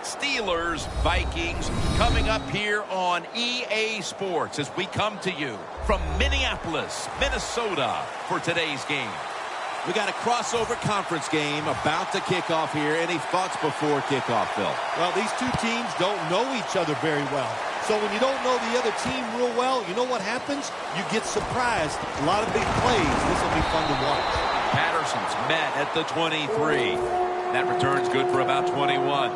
Steelers, Vikings, coming up here on EA Sports as we come to you from Minneapolis, Minnesota for today's game. We got a crossover conference game about to kick off here. Any thoughts before kickoff, Phil? Well, these two teams don't know each other very well. So when you don't know the other team real well, you know what happens? You get surprised. A lot of big plays. This will be fun to watch. Patterson's met at the 23. That return's good for about 21.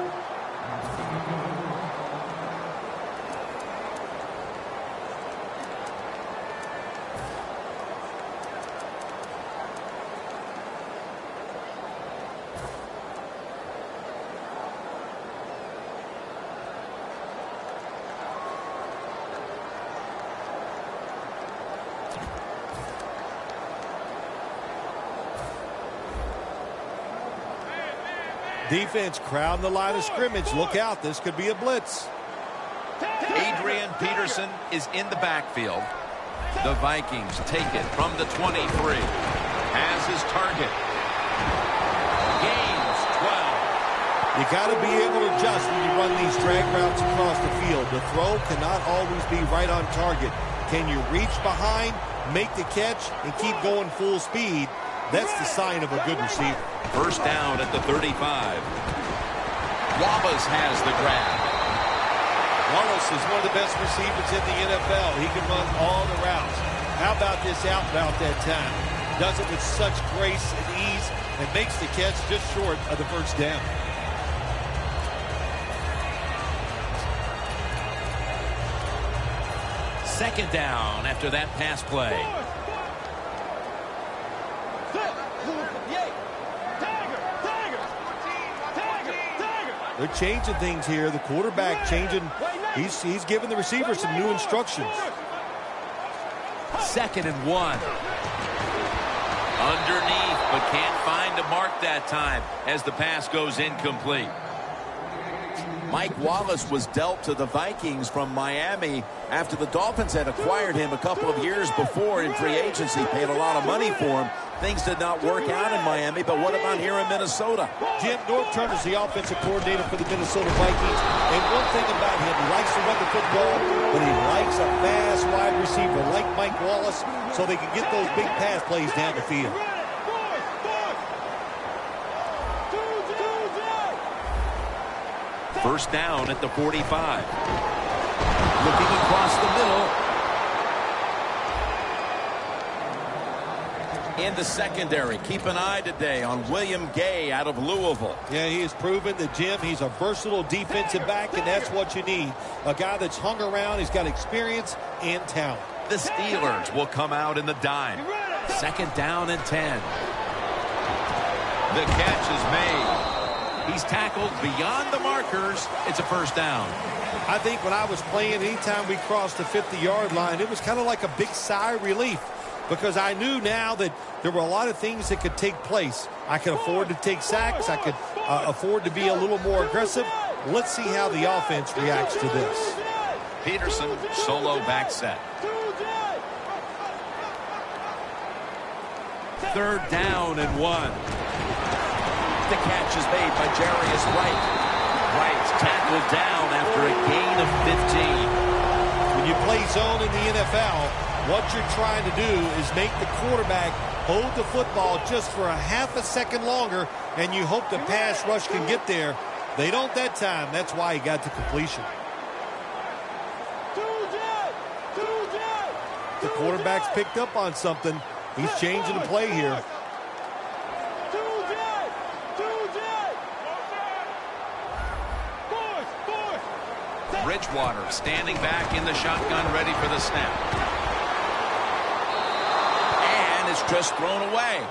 Defense crowding the line of scrimmage. Look out. This could be a blitz. Adrian Peterson is in the backfield. The Vikings take it from the 23. Has his target. Gains 12. You got to be able to adjust when you run these drag routes across the field. The throw cannot always be right on target. Can you reach behind, make the catch, and keep going full speed? That's the sign of a good receiver. First down at the 35. Wallace has the grab. Wallace is one of the best receivers in the NFL. He can run all the routes. How about this out route that time? Does it with such grace and ease and makes the catch just short of the first down. Second down after that pass play. They're changing things here. The quarterback changing. He's giving the receiver some new instructions. 2nd and 1. Underneath, but can't find a mark that time as the pass goes incomplete. Mike Wallace was dealt to the Vikings from Miami after the Dolphins had acquired him a couple of years before in free agency, paid a lot of money for him. Things did not work out in Miami, but what about here in Minnesota? Jim, North Turner's the offensive coordinator for the Minnesota Vikings, and one thing about him, he likes to run the football, but he likes a fast wide receiver like Mike Wallace so they can get those big pass plays down the field. First down at the 45. Looking across the middle. In the secondary, keep an eye today on William Gay out of Louisville. Yeah, he has proven that, Jim, he's a versatile defensive back, and that's what you need. A guy that's hung around, he's got experience and talent. The Steelers will come out in the dime. 2nd down and 10. The catch is made. He's tackled beyond the markers. It's a first down. I think when I was playing, anytime we crossed the 50-yard line, it was kind of like a big sigh of relief because I knew now that there were a lot of things that could take place. I could afford to take sacks. I could afford to be a little more aggressive. Let's see how the offense reacts to this. Peterson, solo back set. 3rd down and 1. The catch is made by Jarius Wright. Wright's tackled down after a gain of 15. When you play zone in the NFL, what you're trying to do is make the quarterback hold the football just for a half a second longer, and you hope the pass rush can get there. They don't that time. That's why he got to completion. The quarterback's picked up on something. He's changing the play here. Bridgewater standing back in the shotgun, ready for the snap. And it's just thrown away.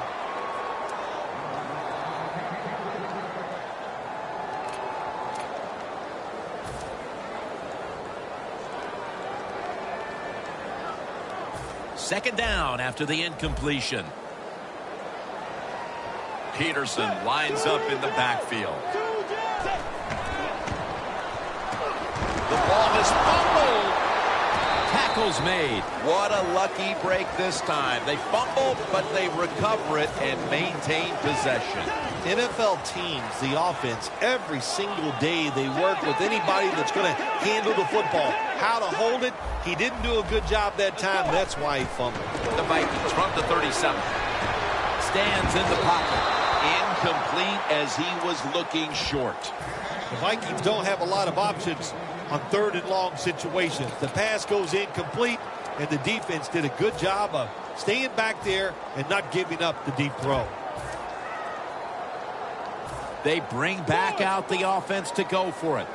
Second down after the incompletion. Peterson lines up in the backfield. The ball is fumbled. tackle's made. What a lucky break this time. They fumbled, but they recover it and maintain possession. NFL teams, the offense, every single day they work with anybody that's going to handle the football. How to hold it, he didn't do a good job that time. That's why he fumbled. The Vikings from the 37. Stands in the pocket. Incomplete as he was looking short. The Vikings don't have a lot of options on 3rd and long situations. The pass goes incomplete, and the defense did a good job of staying back there and not giving up the deep throw. They bring back out the offense to go for it.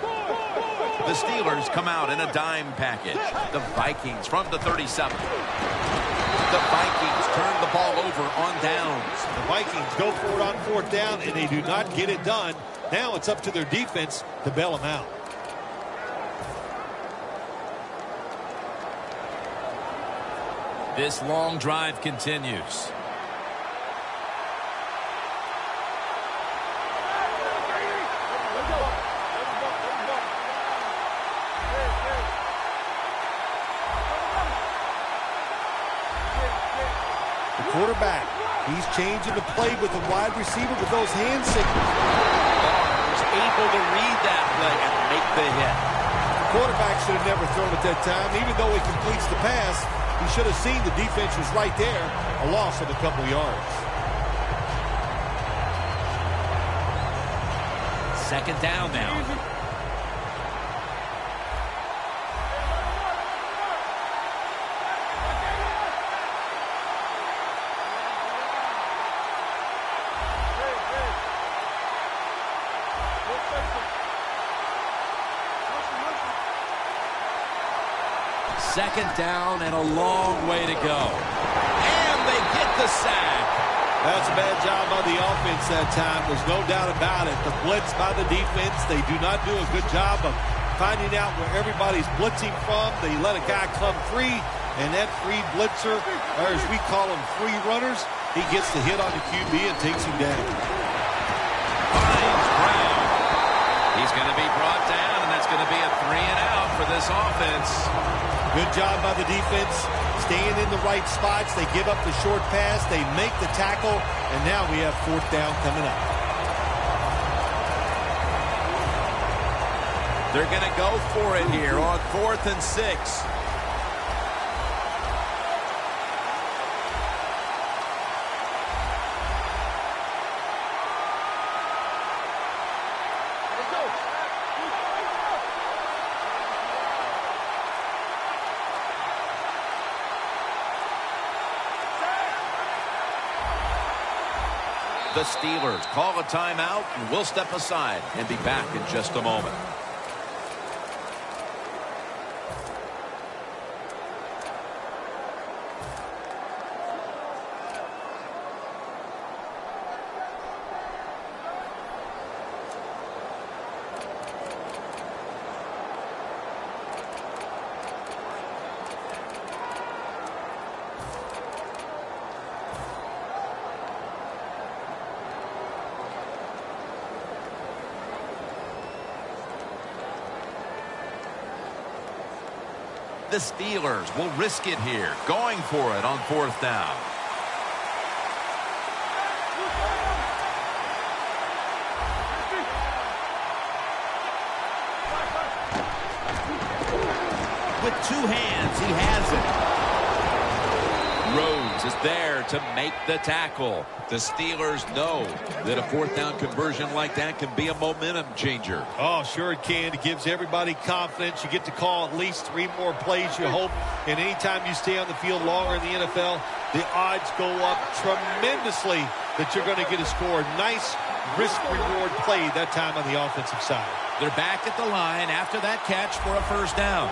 The Steelers come out in a dime package. The Vikings from the 37. The Vikings turn the ball over on downs. The Vikings go for it on 4th down, and they do not get it done. Now it's up to their defense to bail them out. This long drive continues. The quarterback, he's changing the play with the wide receiver with those hand signals. Barnes able to read that play and make the hit. The quarterback should have never thrown it that time. Even though he completes the pass, he should have seen the defense was right there. A loss of a couple yards. 2nd down now. Second down and a long way to go. And they get the sack. That's a bad job by the offense that time. There's no doubt about it. The blitz by the defense, they do not do a good job of finding out where everybody's blitzing from. They let a guy come free, and that free blitzer, or as we call them, free runners, he gets the hit on the QB and takes him down. Finds Brown. He's going to be brought down, and that's going to be a 3 and out for this offense. Good job by the defense, staying in the right spots. They give up the short pass. They make the tackle, and now we have 4th down coming up. They're going to go for it here on 4th and 6. The Steelers call a timeout, and we'll step aside and be back in just a moment. The Steelers will risk it here, going for it on 4th down. With 2 hands, he has it. Rhodes is there to make the tackle. The Steelers know that a 4th down conversion like that can be a momentum changer. Oh, sure it can. It gives everybody confidence. You get to call at least 3 more plays, you hope. And anytime you stay on the field longer in the NFL, the odds go up tremendously that you're going to get a score. Nice risk-reward play that time on the offensive side. They're back at the line after that catch for a 1st down.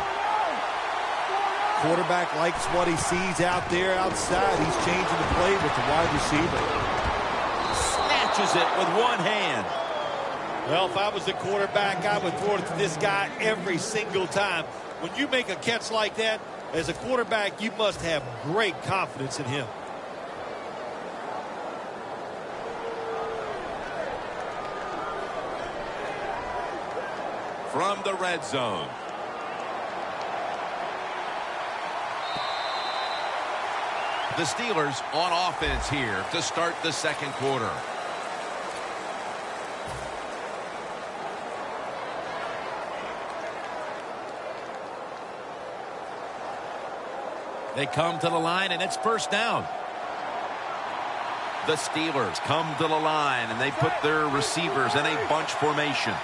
Quarterback likes what he sees out there outside. He's changing the play with the wide receiver. Snatches it with 1 hand. Well, if I was the quarterback, I would throw it to this guy every single time. When you make a catch like that, as a quarterback, you must have great confidence in him. From the red zone. The Steelers on offense here to start the second quarter. They come to the line, and it's first down. The Steelers come to the line, and they put their receivers in a bunch formation.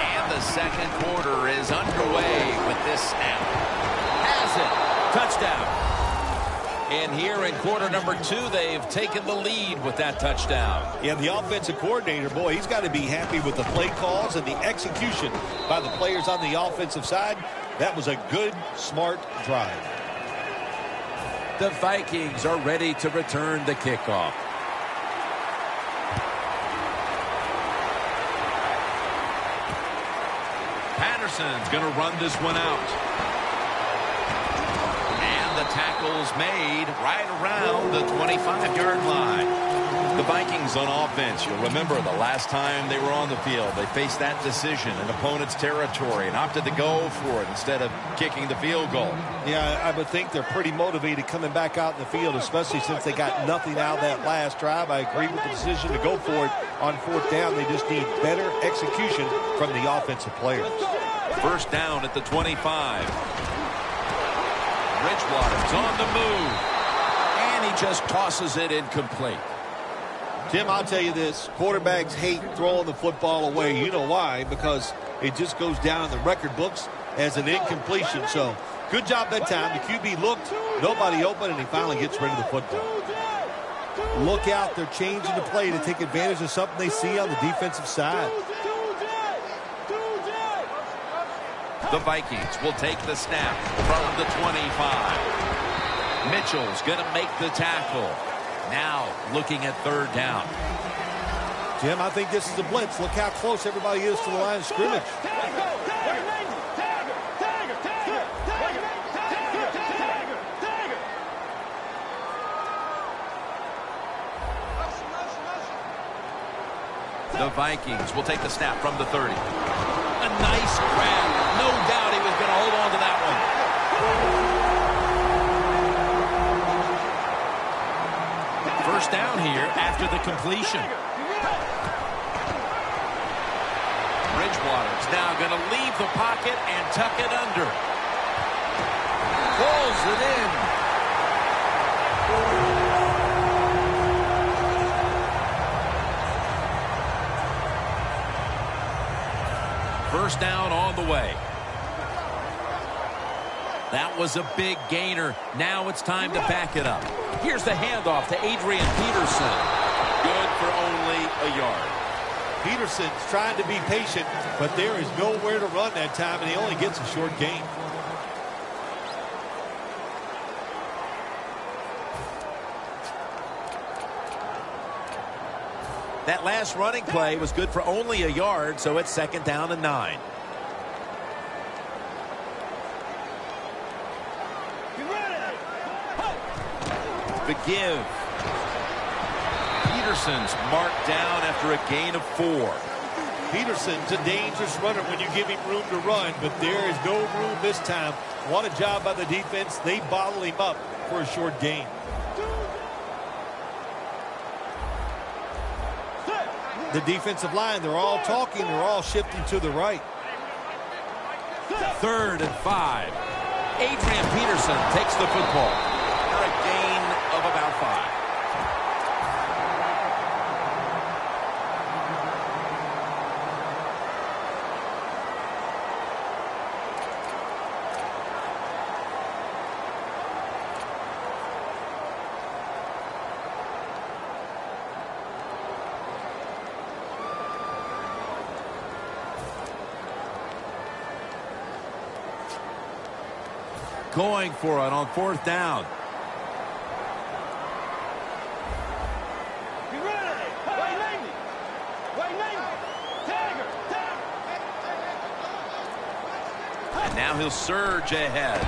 And the second quarter is underway with this snap. Has it. Touchdown. And here in quarter number 2, they've taken the lead with that touchdown. Yeah, the offensive coordinator, boy, he's got to be happy with the play calls and the execution by the players on the offensive side. That was a good, smart drive. The Vikings are ready to return the kickoff. Patterson's going to run this one out. The tackle's made right around the 25-yard line. The Vikings on offense, you'll remember the last time they were on the field, they faced that decision in opponent's territory and opted to go for it instead of kicking the field goal. Yeah, I would think they're pretty motivated coming back out in the field, especially since they got nothing out of that last drive. I agree with the decision to go for it on fourth down. They just need better execution from the offensive players. First down at the 25. Bridgewater's on the move, and he just tosses it incomplete. Tim, I'll tell you this, quarterbacks hate throwing the football away. You know why? Because it just goes down in the record books as an incompletion. So, good job that time. The QB looked, nobody open, and he finally gets rid of the football. Look out, they're changing the play to take advantage of something they see on the defensive side. The Vikings will take the snap from the 25. Mitchell's going to make the tackle. Now looking at third down. Jim, I think this is a blitz. Look how close everybody is to the line of scrimmage. The Vikings will take the snap from the 30. A nice grab. No doubt he was going to hold on to that one. First down here after the completion. Bridgewater's now going to leave the pocket and tuck it under. Pulls it in. First down on the way. That was a big gainer. Now it's time to back it up. Here's the handoff to Adrian Peterson. Good for only a yard. Peterson's trying to be patient, but there is nowhere to run that time, and he only gets a short gain. That last running play was good for only a yard, so it's second down and 9. The give. Peterson's marked down after a gain of 4. Peterson's a dangerous runner when you give him room to run, but there is no room this time. What a job by the defense. They bottle him up for a short gain. The defensive line, they're all talking, they're all shifting to the right. Third and 5. Adrian Peterson takes the football for a gain of about 5. Going for it on fourth down. And now he'll surge ahead.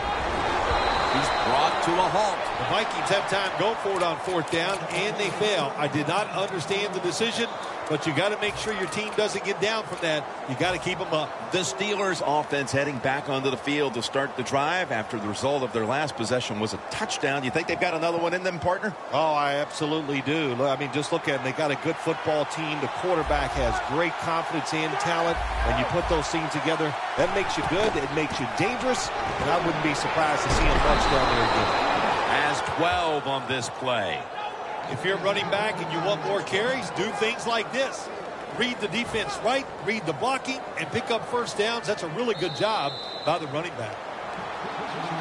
He's brought to a halt. The Vikings have time to go for it on 4th down, and they fail. I did not understand the decision, but you got to make sure your team doesn't get down from that. You got to keep them up. The Steelers offense heading back onto the field to start the drive after the result of their last possession was a touchdown. You think they've got another one in them, partner? Oh, I absolutely do. I mean, just look at them. They got a good football team. The quarterback has great confidence and talent. When you put those things together, that makes you good. It makes you dangerous. And I wouldn't be surprised to see him touchdown there again. Has 12 on this play. If you're running back and you want more carries, do things like this. Read the defense right, read the blocking, and pick up first downs. That's a really good job by the running back.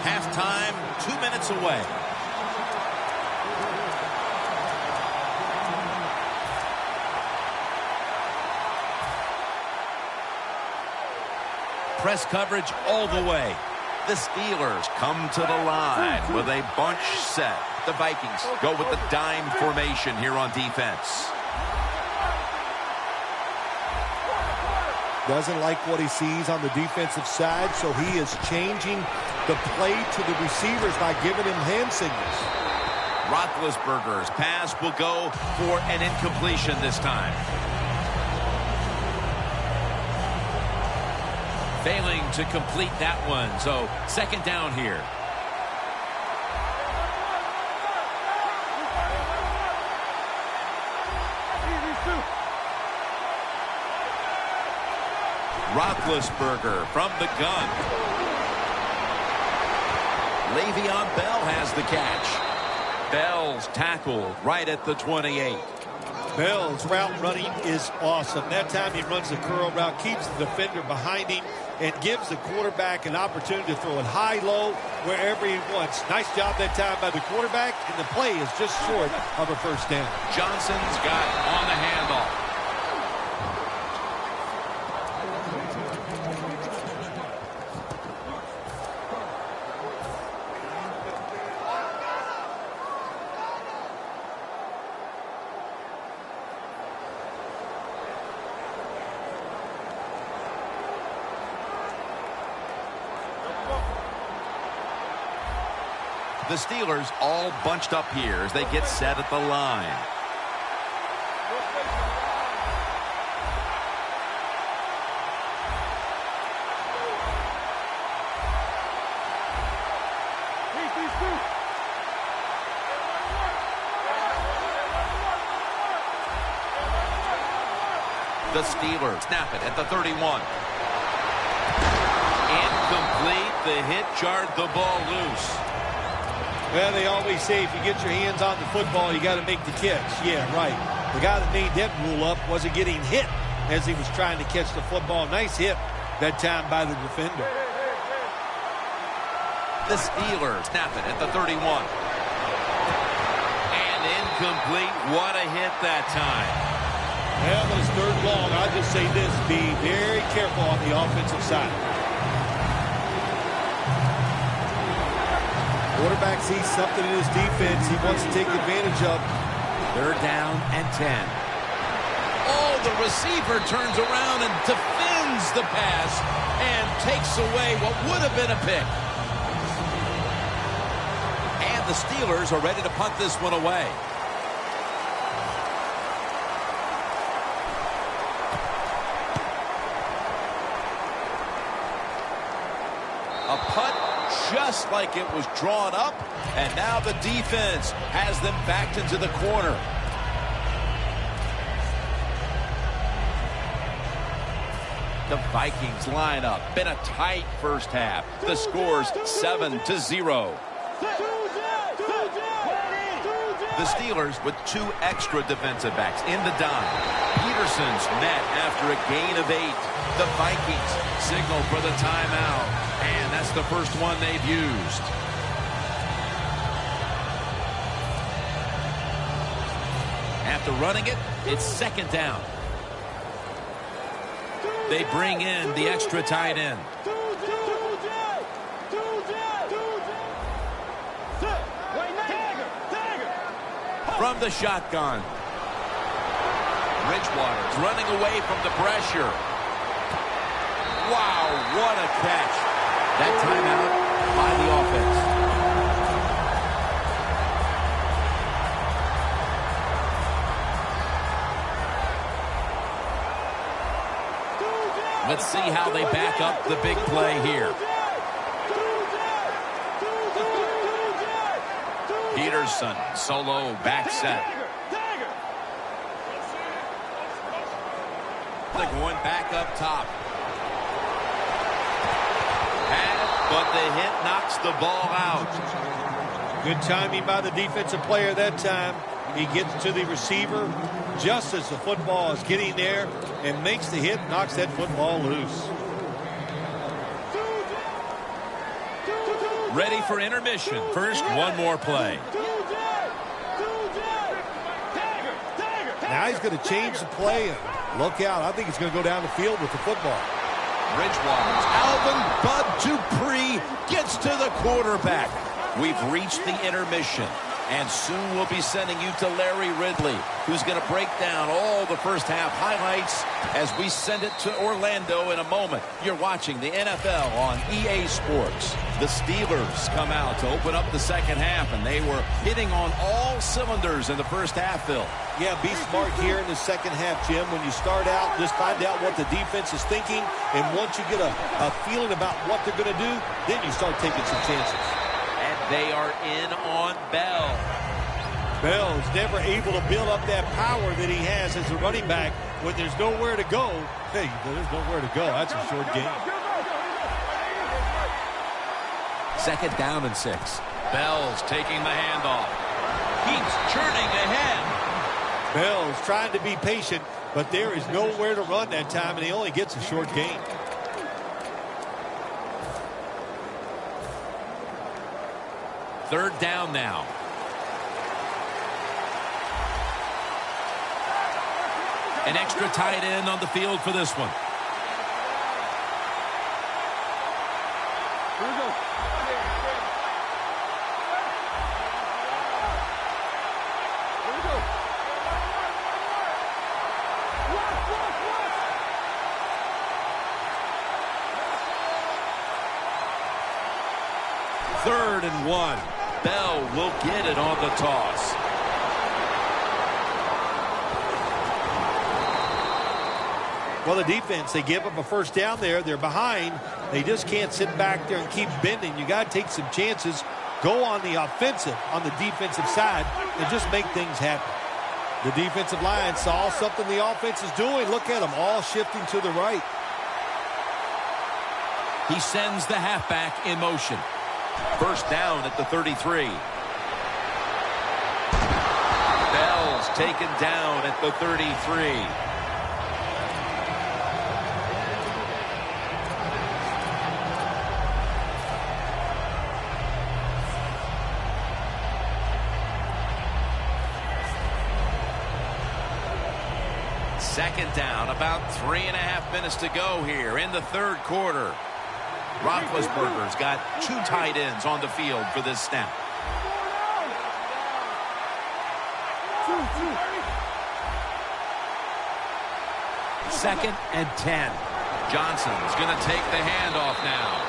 Halftime, 2 minutes away. Press coverage all the way. The Steelers come to the line with a bunch set. The Vikings go with the dime formation here on defense. Doesn't like what he sees on the defensive side, so he is changing the play to the receivers by giving him hand signals. Roethlisberger's pass will go for an incompletion this time. Failing to complete that one, so 2nd down here. Roethlisberger from the gun. Le'Veon Bell has the catch. Bell's tackled right at the 28. Bell's route running is awesome. That time he runs the curl route, keeps the defender behind him, and gives the quarterback an opportunity to throw it high, low, wherever he wants. Nice job that time by the quarterback, and the play is just short of a first down. Johnson's got on the handoff. The Steelers all bunched up here as they get set at the line. The Steelers snap it at the 31. Incomplete. The hit jarred the ball loose. Well, they always say if you get your hands on the football, you got to make the catch. Yeah, right. The guy that made that rule up wasn't getting hit as he was trying to catch the football. Nice hit that time by the defender. The Steelers snap it at the 31. And incomplete. What a hit that time. Well, but it's 3rd long. I'll just say this. Be very careful on the offensive side. Quarterback sees something in his defense he wants to take advantage of. 3rd down and 10. Oh, the receiver turns around and defends the pass and takes away what would have been a pick. And the Steelers are ready to punt this one away. A punt just like it was drawn up, and now the defense has them backed into the corner. The Vikings line up. Been a tight first half. The score's 7-0. The Steelers with 2 extra defensive backs in the dime. Peterson's met after a gain of 8. The Vikings signal for the timeout. And that's the first one they've used. After running it, it's 2nd down. They bring in the extra tight end. From the shotgun. Bridgewater's running away from the pressure. Wow, what a catch. That timeout by the offense. Let's see how they back up the big play here. Peterson, solo back set. They're going back up top. But the hit knocks the ball out. Good timing by the defensive player that time. He gets to the receiver just as the football is getting there and makes the hit, knocks that football loose. Ready for intermission. First, one more play. Now he's going to change the play. And look out. I think he's going to go down the field with the football. Bridgewater's Alvin Bud Dupree gets to the quarterback. We've reached the intermission. And soon we'll be sending you to Larry Ridley, who's going to break down all the first half highlights as we send it to Orlando in a moment. You're watching the NFL on EA Sports. The Steelers come out to open up the second half, and they were hitting on all cylinders in the first half, Phil. Yeah, be smart here in the second half, Jim. When you start out, just find out what the defense is thinking, and once you get a feeling about what they're going to do, then you start taking some chances. They are in on Bell. Bell is never able to build up that power that he has as a running back when there's nowhere to go. Hey, there's nowhere to go. That's a short game. Second down and 6. Bell's taking the handoff. Keeps churning ahead. Bell's trying to be patient, but there is nowhere to run that time, and he only gets a short gain. Third down now. An extra tight end on the field for this one. Here we go. Here we go. Third and 1. Bell will get it on the toss. Well, the defense, they give up a first down there. They're behind. They just can't sit back there and keep bending. You got to take some chances. Go on the offensive, on the defensive side, and just make things happen. The defensive line saw something the offense is doing. Look at them, all shifting to the right. He sends the halfback in motion. First down at the 33. Bell's taken down at the 33. Second down, about 3.5 minutes to go here in the third quarter. Roethlisberger's got 2 tight ends on the field for this snap. Second and 10. Johnson's going to take the handoff now.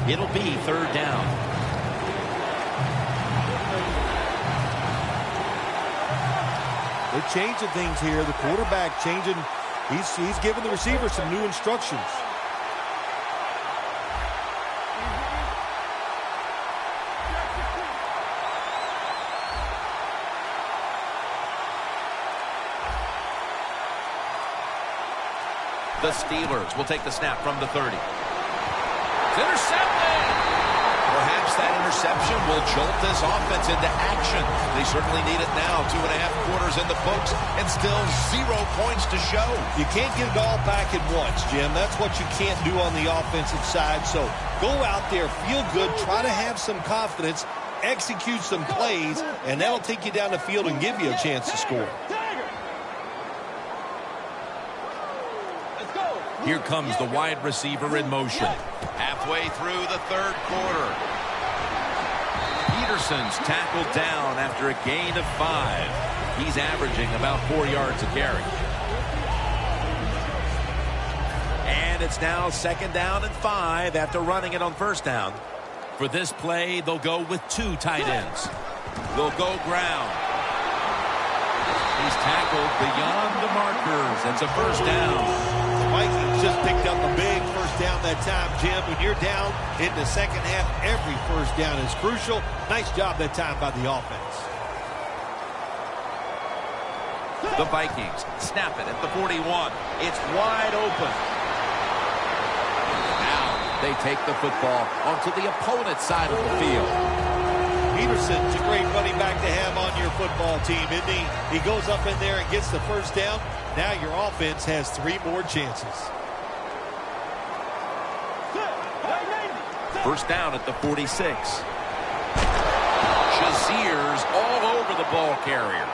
It'll be third down. They're changing things here. The quarterback changing. He's giving the receiver some new instructions. The Steelers will take the snap from the 30. It's intercepted! Perhaps that interception will jolt this offense into action. They certainly need it now. 2.5 quarters in the books and still 0 points to show. You can't get it all back at once, Jim. That's what you can't do on the offensive side. So go out there, feel good, try to have some confidence, execute some plays, and that'll take you down the field and give you a chance to score. Here comes the wide receiver in motion. Halfway through the third quarter. Peterson's tackled down after a gain of 5. He's averaging about 4 yards a carry. And it's now second down and 5 after running it on first down. For this play, they'll go with 2 tight ends. They'll go ground. He's tackled beyond the markers. It's a first down. The Vikings just picked up a big first down that time, Jim. When you're down in the second half, every first down is crucial. Nice job that time by the offense. The Vikings snap it at the 41. It's wide open. Now they take the football onto the opponent's side of the field. Peterson's a great running back to have on your football team, isn't he? He goes up in there and gets the first down. Now your offense has 3 more chances. First down at the 46. Shazier's all over the ball carrier.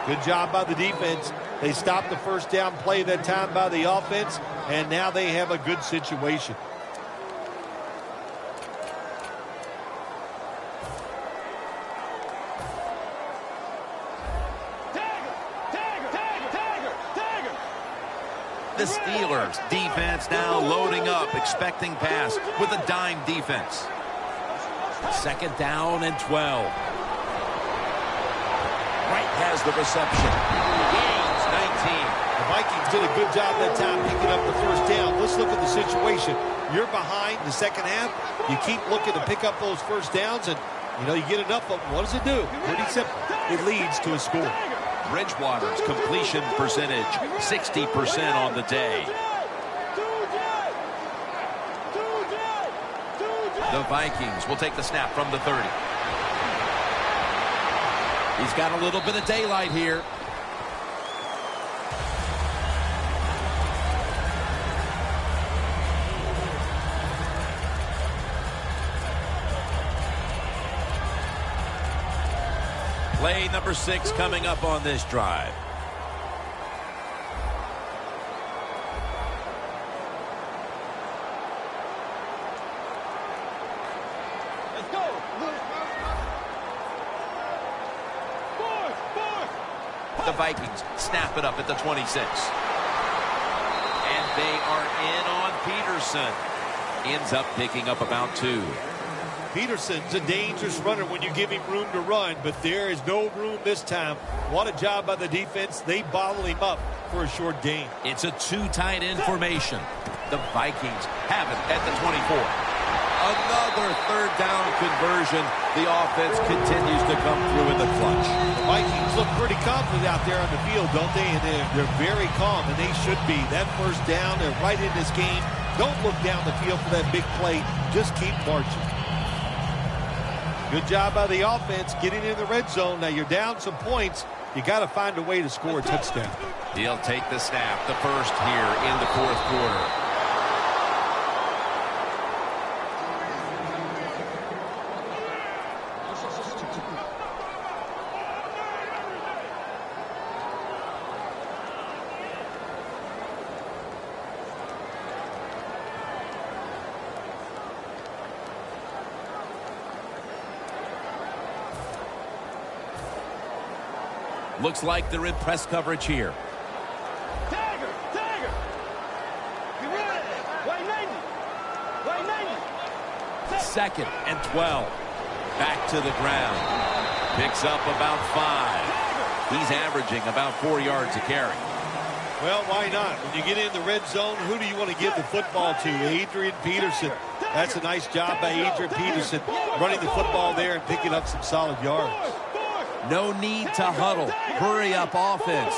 Good job by the defense. They stopped the first down play that time by the offense, and now they have a good situation. The Steelers defense now loading up, expecting pass with a dime defense. Second down and 12. Wright has the reception. Gains 19. The Vikings did a good job that time picking up the first down. Let's look at the situation. You're behind the second half. You keep looking to pick up those first downs, and, you get enough of them. What does it do? Pretty simple. It leads to a score. Bridgewater's completion percentage, 60% on the day. The Vikings will take the snap from the 30. He's got a little bit of daylight here. Play number 6 coming up on this drive. Let's go. The Vikings snap it up at the 26. And they are in on Peterson. Ends up picking up about 2. Peterson's a dangerous runner when you give him room to run, but there is no room this time. What a job by the defense. They bottle him up for a short gain. It's a 2 tight end formation. The Vikings have it at the 24. Another third down conversion. The offense continues to come through in the clutch. The Vikings look pretty confident out there on the field, don't they? And they're very calm, and they should be. That first down, they're right in this game. Don't look down the field for that big play. Just keep marching. Good job by the offense getting in the red zone. Now you're down some points. You got to find a way to score a touchdown. He'll take the snap, the first here in the 4th quarter. Looks like they're in press coverage here. Tiger. You ready? White 90. Second and 12. Back to the ground. Picks up about 5. He's averaging about 4 yards a carry. Well, why not? When you get in the red zone, who do you want to give the football to? Adrian Peterson. That's a nice job by Adrian Peterson running the football there and picking up some solid yards. No need to huddle. Hurry up offense.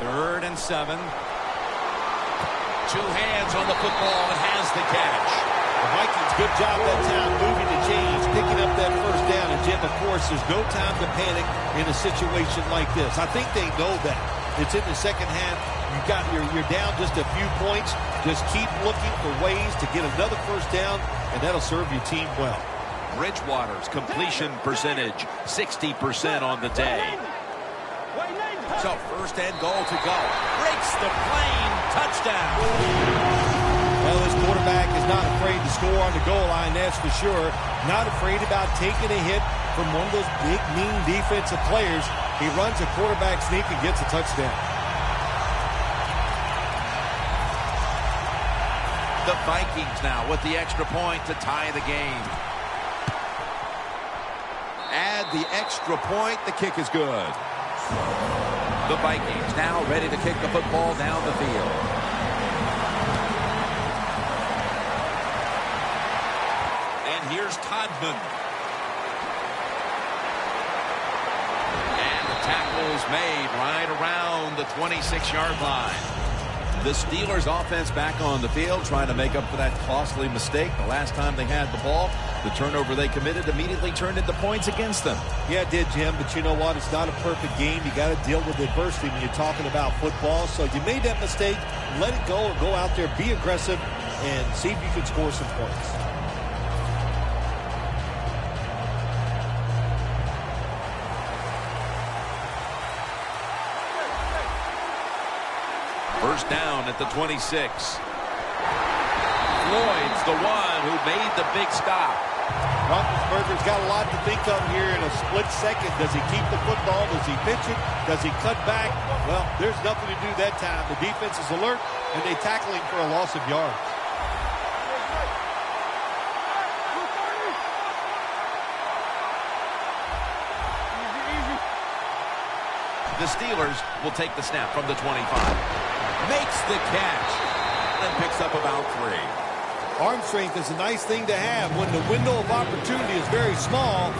Third and 7. 2 hands on the football and has the catch. The Vikings, good job that time moving the chains, picking up that first down. And Jim, of course, there's no time to panic in a situation like this. I think they know that. It's in the second half. You're down just a few points. Just keep looking for ways to get another first down, and that'll serve your team well. Bridgewater's completion percentage, 60% on the day. So first and goal to go. Breaks the plane. Touchdown. Well, this quarterback is not afraid to score on the goal line, that's for sure. Not afraid about taking a hit from one of those big, mean defensive players. He runs a quarterback sneak and gets a touchdown. The Vikings now with the extra point to tie the game. Add the extra point. The kick is good. The Vikings now ready to kick the football down the field. And here's Todman. And the tackle's made right around the 26-yard line. The Steelers offense back on the field trying to make up for that costly mistake. The last time they had the ball, the turnover they committed immediately turned into points against them. Yeah, it did, Jim, but you know what? It's not a perfect game. You got to deal with adversity when you're talking about football. So you made that mistake, let it go, or go out there, be aggressive, and see if you can score some points. First down at the 26. Floyd's the one who made the big stop. Roethlisberger's got a lot to think of here in a split second. Does he keep the football? Does he pitch it? Does he cut back? Well, there's nothing to do that time. The defense is alert, and they tackle him for a loss of yards. The Steelers will take the snap from the 25. Makes the catch and picks up about 3. Arm strength is a nice thing to have when the window of opportunity is very small.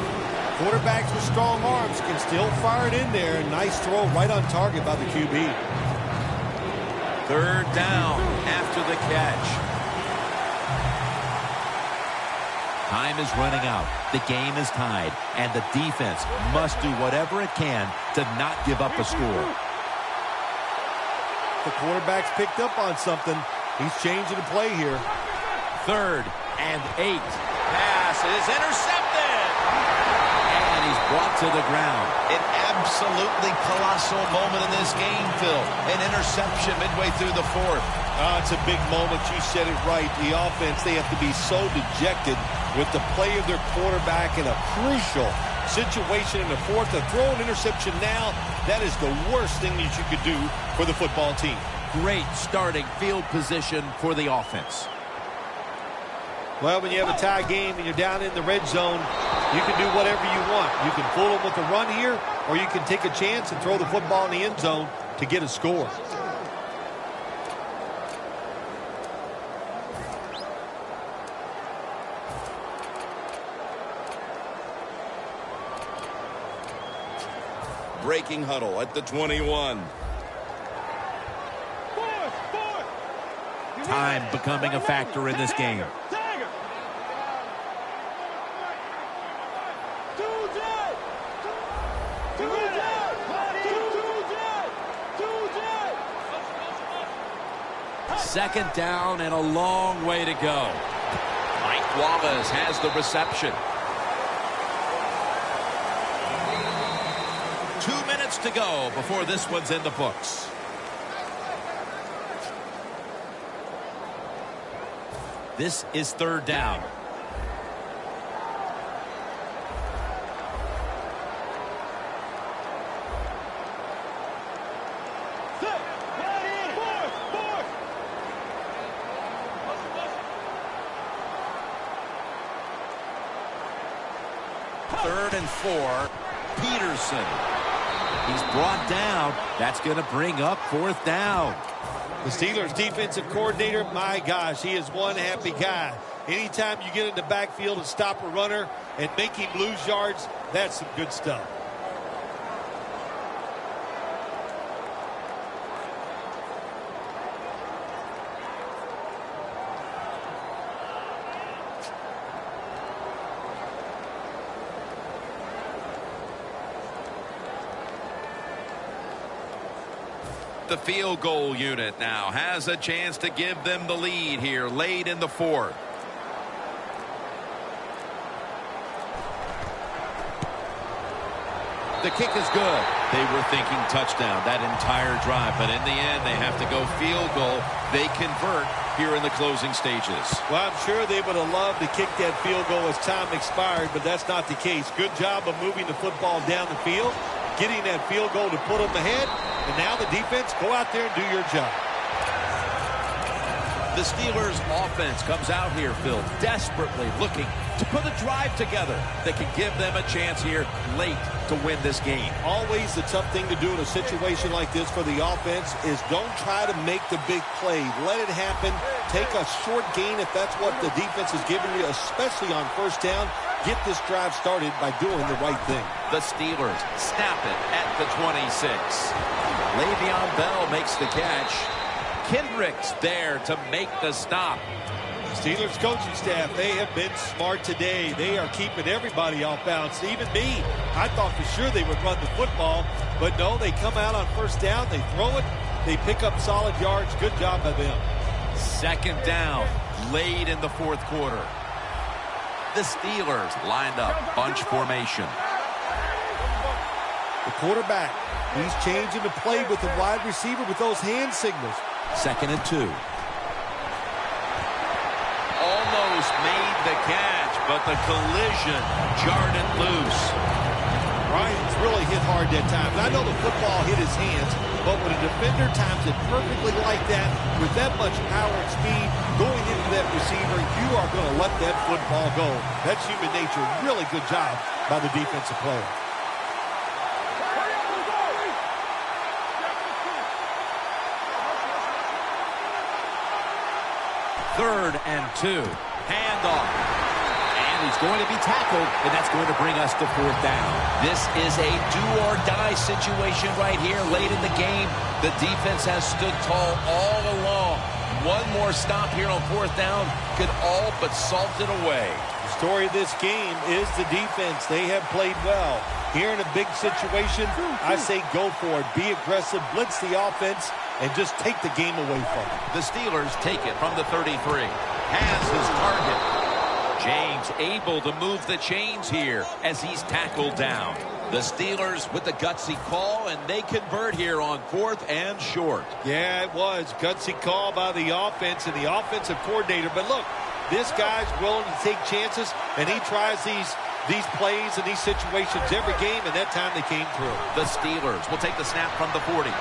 Quarterbacks with strong arms can still fire it in there. Nice throw right on target by the QB. Third down after the catch. Time is running out. The game is tied, and the defense must do whatever it can to not give up a score. The quarterback's picked up on something. He's changing the play here. 3rd and 8. Pass is intercepted. And he's brought to the ground. An absolutely colossal moment in this game, Phil. An interception midway through the 4th. It's a big moment. You said it right. The offense, they have to be so dejected with the play of their quarterback in a crucial situation in the 4th. To throw an interception now, that is the worst thing that you could do for the football team. Great starting field position for the offense. Well, when you have a tie game and you're down in the red zone, you can do whatever you want. You can fool them with a run here, or you can take a chance and throw the football in the end zone to get a score. Breaking huddle at the 21. Time becoming a factor in this game. Second down and a long way to go. Mike Wallace has the reception. 2 minutes to go before this one's in the books. This is 3rd down. Third and 4. Peterson. He's brought down. That's going to bring up 4th down. The Steelers defensive coordinator, my gosh, he is one happy guy. Anytime you get in the backfield and stop a runner and make him lose yards, that's some good stuff. The field goal unit now has a chance to give them the lead here late in the 4th. The kick is good. They were thinking touchdown that entire drive, but in the end they have to go field goal. They convert here in the closing stages. Well, I'm sure they would have loved to kick that field goal as time expired, but that's not the case. Good job of moving the football down the field, getting that field goal to put them ahead. And now the defense, go out there and do your job. The Steelers offense comes out here, Phil, desperately looking to put a drive together that can give them a chance here late to win this game. Always the tough thing to do in a situation like this for the offense is don't try to make the big play. Let it happen. Take a short gain if that's what the defense is giving you, especially on first down. Get this drive started by doing the right thing. The Steelers snap it at the 26. Le'Veon Bell makes the catch. Kendricks there to make the stop. Steelers coaching staff, they have been smart today. They are keeping everybody off balance. Even me, I thought for sure they would run the football, but no, they come out on first down, they throw it, they pick up solid yards. Good job by them. Second down, late in the fourth quarter. The Steelers lined up, bunch formation. The quarterback, he's changing the play with the wide receiver with those hand signals. Second and 2. Almost made the catch, but the collision jarred it loose. Ryan's really hit hard that time. I know the football hit his hands, but when a defender times it perfectly like that, with that much power and speed going into that receiver, you are going to let that football go. That's human nature. Really good job by the defensive player. Third and 2. Handoff. And he's going to be tackled, and that's going to bring us to fourth down. This is a do-or-die situation right here late in the game. The defense has stood tall all along. One more stop here on fourth down could all but salt it away. The story of this game is the defense. They have played well. Here in a big situation, I say go for it. Be aggressive, blitz the offense, and just take the game away from them. The Steelers take it from the 33. Has his target. James able to move the chains here as he's tackled down. The Steelers with the gutsy call, and they convert here on fourth and short. Yeah, it was. Gutsy call by the offense and the offensive coordinator. But look, this guy's willing to take chances, and he tries these plays and these situations every game, and that time they came through. The Steelers will take the snap from the 40.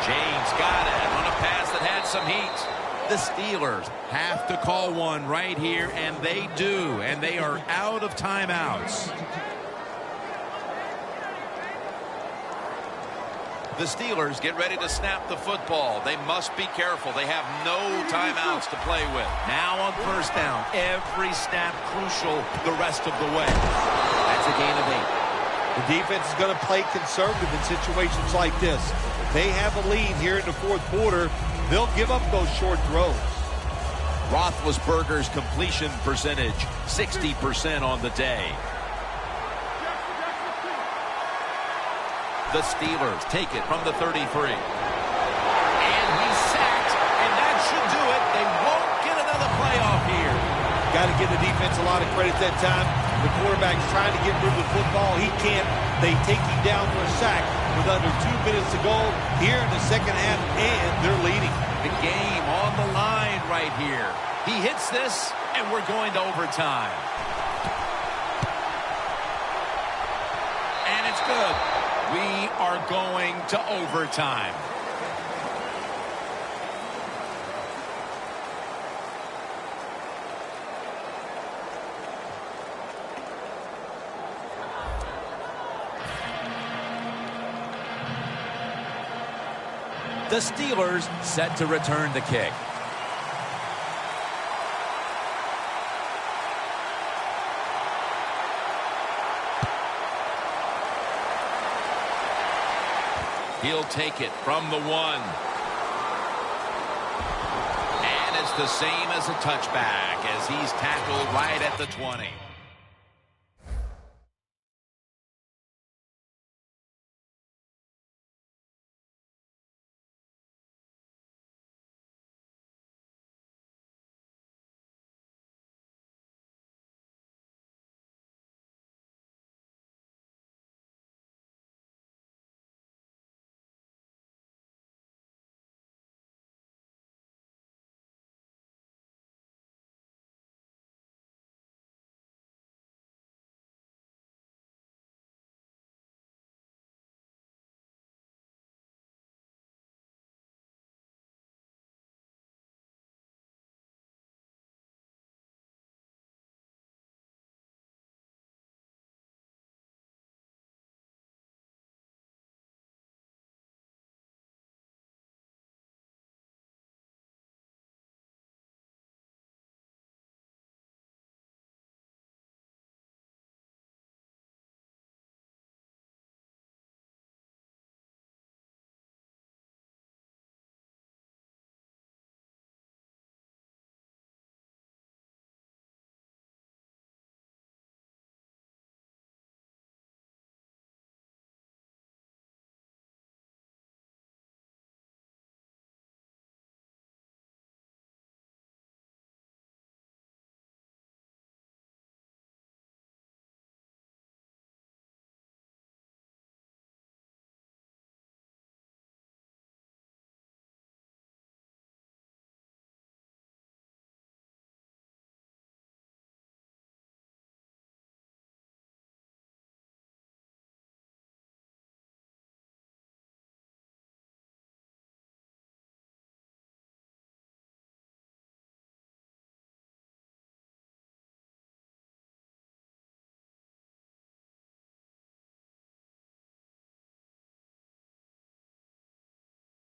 James got it on a pass that had some heat. The Steelers have to call one right here, and they do, and they are out of timeouts. The Steelers get ready to snap the football. They must be careful. They have no timeouts to play with. Now on first down, every snap crucial the rest of the way. That's a gain of 8. The defense is going to play conservative in situations like this. They have a lead here in the fourth quarter. They'll give up those short throws. Roethlisberger's completion percentage, 60% on the day. The Steelers take it from the 33. And he's sacked, and that should do it. They won't get another playoff here. Got to give the defense a lot of credit that time. The quarterback's trying to get rid of the football. He can't. They take him down for a sack with under 2 minutes to go here in the second half, and they're leading. The game on the line right here. He hits this, and we're going to overtime. And it's good. We are going to overtime. The Steelers set to return the kick. He'll take it from the 1. And it's the same as a touchback as he's tackled right at the 20.